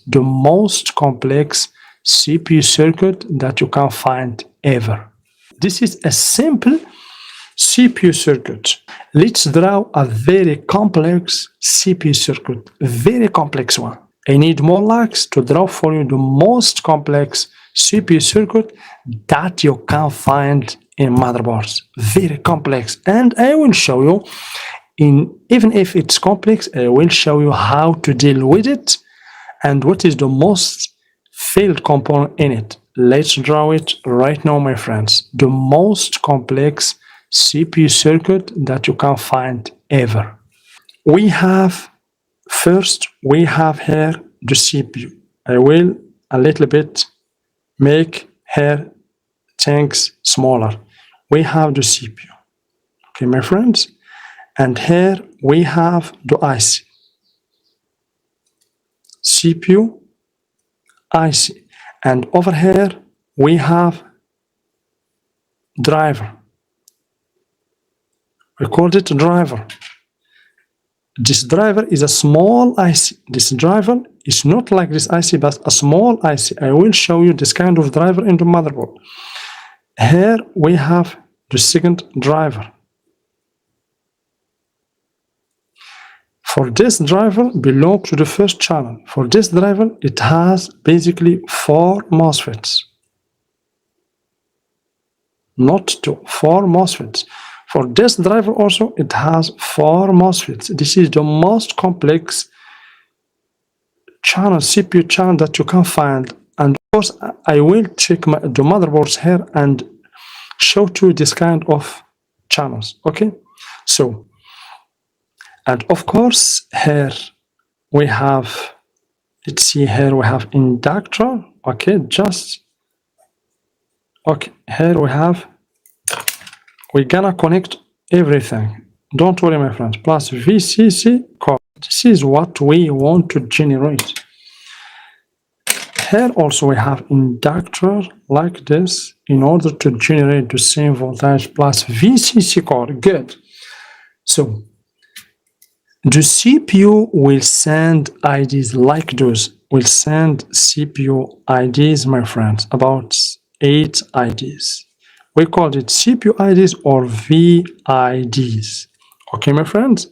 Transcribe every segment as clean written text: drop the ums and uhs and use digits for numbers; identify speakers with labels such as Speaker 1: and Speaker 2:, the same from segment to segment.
Speaker 1: the most complex CPU circuit that you can find ever. This is a simple CPU circuit. Let's draw a very complex CPU circuit, a very complex one. I need more likes to draw for you the most complex CPU circuit that you can find in motherboards. Very complex. And I will show you, even if it's complex, I will show you how to deal with it and what is the most failed component in it. Let's draw it right now, my friends. The most complex CPU circuit that you can find ever. First, we have here the CPU. I will a little bit make here things smaller. We have the CPU. Okay, my friends? And here we have the IC. CPU, IC. And over here we have driver. We called it driver. This driver is a small IC. This driver is not like this IC, but a small IC. I will show you this kind of driver in the motherboard. Here we have the second driver. For this driver belong to the first channel. For this driver, it has basically 4 MOSFETs. Not 2, 4 MOSFETs. For this driver also, it has 4 MOSFETs. This is the most complex channel, CPU channel that you can find. And of course, I will check the motherboards here and show you this kind of channels. Okay? So, and of course, here we have, let's see, here we have inductor. Okay, here we're gonna connect everything. Don't worry, my friends. Plus VCC code. This is what we want to generate. Here also we have inductor like this in order to generate the same voltage plus VCC code. Good. So the CPU will send IDs like those. Will send CPU IDs, my friends, about 8 IDs. We call it CPU IDs or VIDs. Okay, my friends?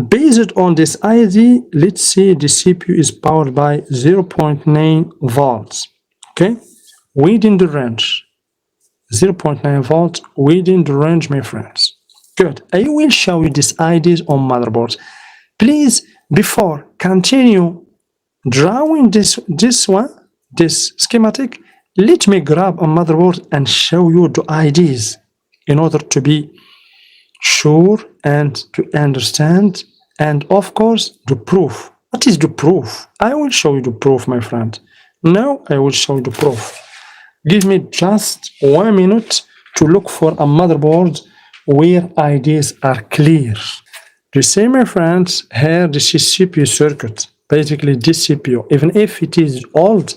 Speaker 1: Based on this ID, let's say the CPU is powered by 0.9 volts. Okay? Within the range. 0.9 volts within the range, my friends. Good. I will show you these IDs on motherboards. Please, before continue drawing this schematic, let me grab a motherboard and show you the IDs in order to be sure and to understand, and of course the proof. What is the proof? I will show you the proof, my friend. Now I will show you the proof. Give me just 1 minute to look for a motherboard where IDs are clear. You see, my friends, here this is CPU circuit. Basically this CPU, even if it is old,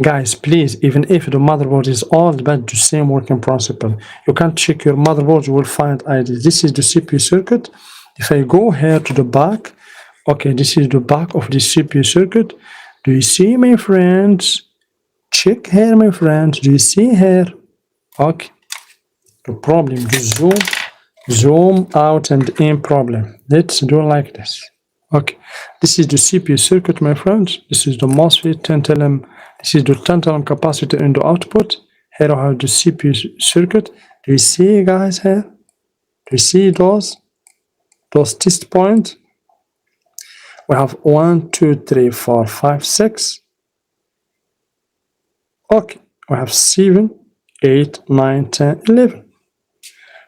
Speaker 1: guys, please, even if the motherboard is old, but the same working principle, you can check your motherboard, you will find IDs. This is the CPU circuit. If I go here to the back, okay, this is the back of the CPU circuit. Do you see, my friends? Check here, my friends. Do you see here? Okay. The problem, the zoom out and in problem. Let's do like this. Okay, this is the CPU circuit, my friends. This is the MOSFET tantalum. This is the tantalum capacitor in the output. Here I have the CPU circuit. Do you see, guys, here? Do you see those test points? We have 1, 2, 3, 4, 5, 6. Okay, we have 7, 8, 9, 10, 11.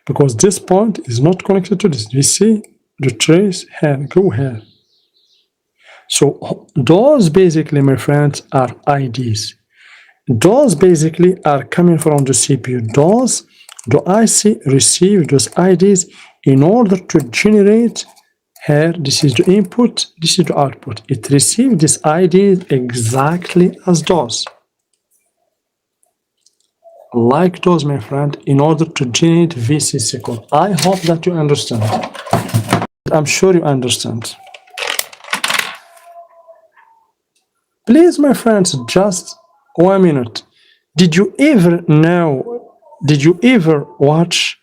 Speaker 1: Because this point is not connected to this. You see the trace here, go here. So those basically, my friends, are IDs. Those basically are coming from the CPU. The IC receive those IDs in order to generate here. This is the input, this is the output. It receives this ID exactly as those. Like those, my friend, in order to generate VCC code. I hope that you understand. I'm sure you understand. Please, my friends, just 1 minute. Did you ever watch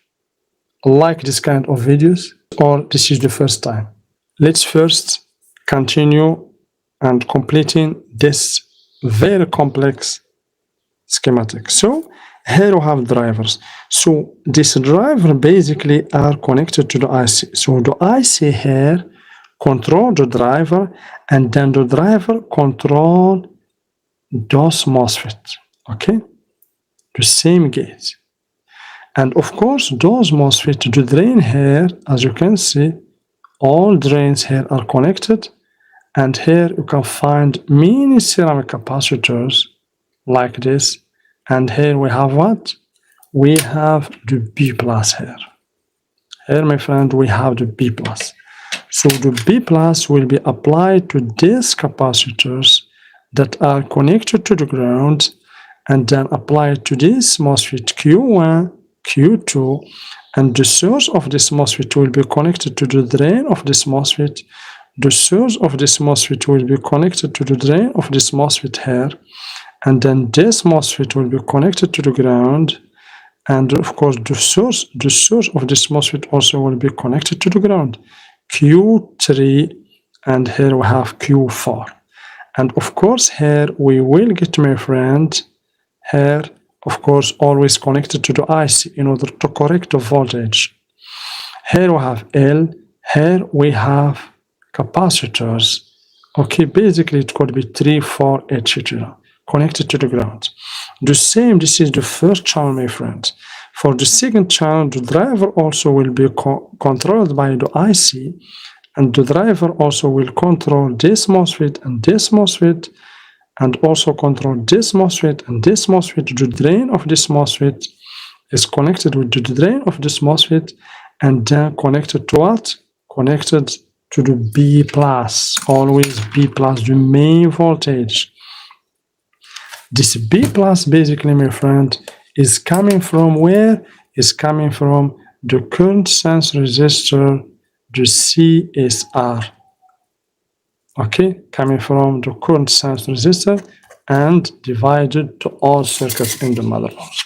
Speaker 1: like this kind of videos, or this is the first time? Let's first continue and completing this very complex schematic. So here we have drivers. So this driver basically are connected to the IC. So the IC here control the driver, and then the driver control those MOSFET. Okay, the same gate. And of course, those MOSFET, the drain here, as you can see, all drains here are connected, and here you can find many ceramic capacitors like this. And here we have what? We have the B plus here. Here, my friend, we have the B plus. So the B plus will be applied to these capacitors that are connected to the ground, and then applied to this MOSFET Q1, Q2, and the source of this MOSFET will be connected to the drain of this MOSFET. The source of this MOSFET will be connected to the drain of this MOSFET here, and then this MOSFET will be connected to the ground, and of course the source of this MOSFET also will be connected to the ground, Q3, and here we have Q4. And of course here we will get, my friend, here of course always connected to the IC in order to correct the voltage. Here we have L, here we have capacitors. Okay, basically it could be 3, 4, etc. connected to the ground. The same, this is the first channel, my friend. For the second channel, the driver also will be controlled by the IC, and the driver also will control this MOSFET and this MOSFET, and also control this MOSFET and this MOSFET. The drain of this MOSFET is connected with the drain of this MOSFET, and then connected to what? Connected to the B plus, always B plus, the main voltage. This B plus basically, my friend, is coming from where? Is coming from the current sense resistor, the CSR. Okay, coming from the current sense resistor and divided to all circuits in the motherboard.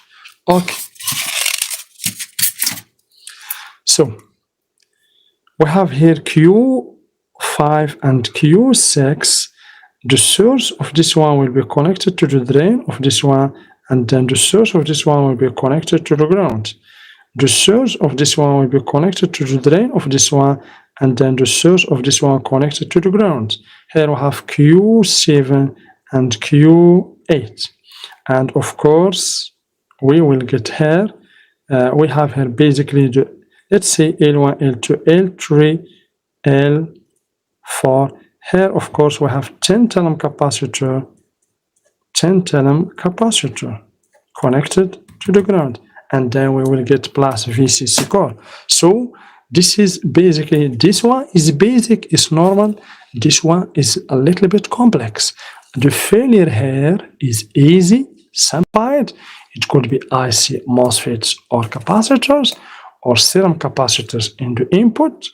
Speaker 1: Okay. So we have here Q5 and Q6. The source of this one will be connected to the drain of this one, and then the source of this one will be connected to the ground. The source of this one will be connected to the drain of this one, and then the source of this one connected to the ground. Here we have Q7 and Q8. And of course, we will get here, we have here basically the, let's say L1, L2, L3, L4. Here, of course, we have 10 ohm capacitor, 10 ohm capacitor connected to the ground, and then we will get plus VCC core. So this is basically, this one is basic, is normal. This one is a little bit complex. The failure here is easy, simplified. It could be IC, MOSFETs, or capacitors, or serum capacitors in the input.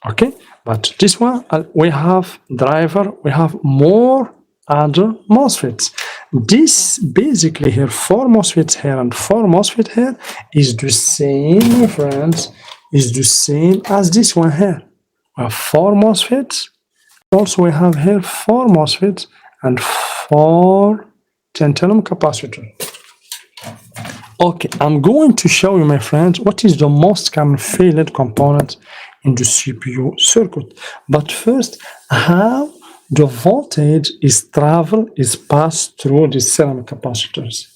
Speaker 1: Okay, but this one, we have driver, we have more other MOSFETs. This basically here, 4 MOSFETs here and 4 MOSFET here is the same, my friends, is the same as this one here. We have 4 MOSFETs. Also, we have here 4 MOSFETs and 4 10 ohm capacitors. Okay, I'm going to show you, my friends, what is the most common failed component in the CPU circuit. But first, how the voltage is passed through the ceramic capacitors.